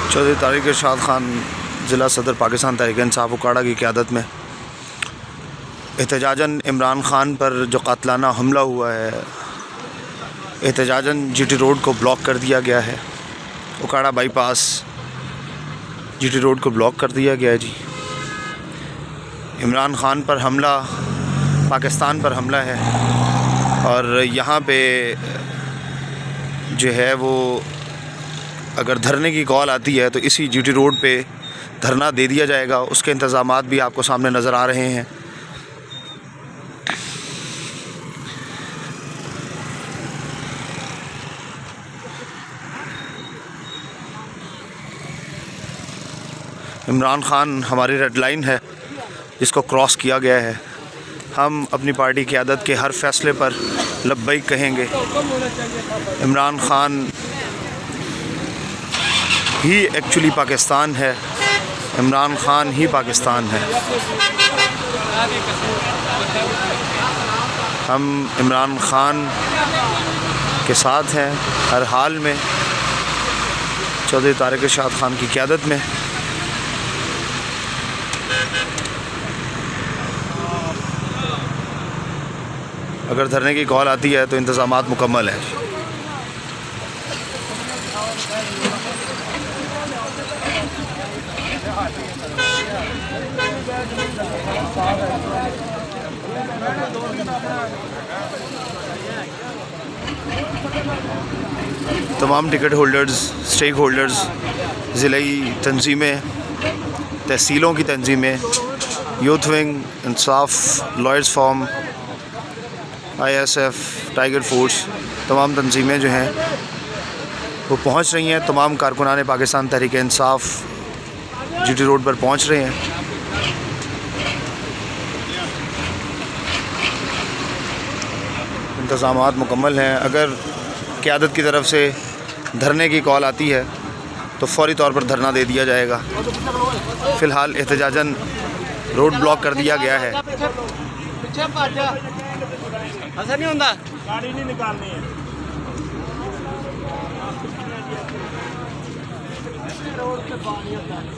चौधरी तारिक इरशाद खान ज़िला सदर पाकिस्तान तहरीक इंसाफ उकाड़ा की क़यादत में एहतजाजन इमरान खान पर जो कातलाना हमला हुआ है, एहतजाजन जीटी रोड को ब्लॉक कर दिया गया है। उकाड़ा बाईपास जीटी रोड को ब्लॉक कर दिया गया है जी। इमरान खान पर हमला पाकिस्तान पर हमला है और यहाँ पे जो है वो अगर धरने की कॉल आती है तो इसी जीटी रोड पे धरना दे दिया जाएगा। उसके इंतज़ामात भी आपको सामने नज़र आ रहे हैं। इमरान खान हमारी रेड लाइन है जिसको क्रॉस किया गया है। हम अपनी पार्टी की क़यादत के हर फैसले पर लब्बैक कहेंगे। इमरान खान ही एक्चुअली पाकिस्तान है, इमरान खान ही पाकिस्तान है। हम इमरान खान के साथ हैं हर हाल में। चौधरी तारिक इरशाद खान की क़यादत में अगर धरने की कॉल आती है तो इंतज़ामात मुकम्मल हैं। तमाम टिकट होल्डर्स, स्टेक होल्डर्स, ज़िलाई तंजीमें, तहसीलों की तंजीमें, youth wing, Insaf, lawyers forum, ISF, tiger force, तमाम तंजीमें जो हैं वो पहुंच रही हैं। तमाम कारकुनान पाकिस्तान तहरीक इंसाफ जीटी रोड पर पहुंच रहे हैं। इंतज़ामात मुकम्मल हैं। अगर क़यादत की तरफ से धरने की कॉल आती है तो फ़ौरी तौर पर धरना दे दिया जाएगा। फ़िलहाल एहतजाजन रोड ब्लॉक कर दिया गया है। असर नहीं होता, गाड़ी नहीं निकालनी है। रोड पे पानी होता है।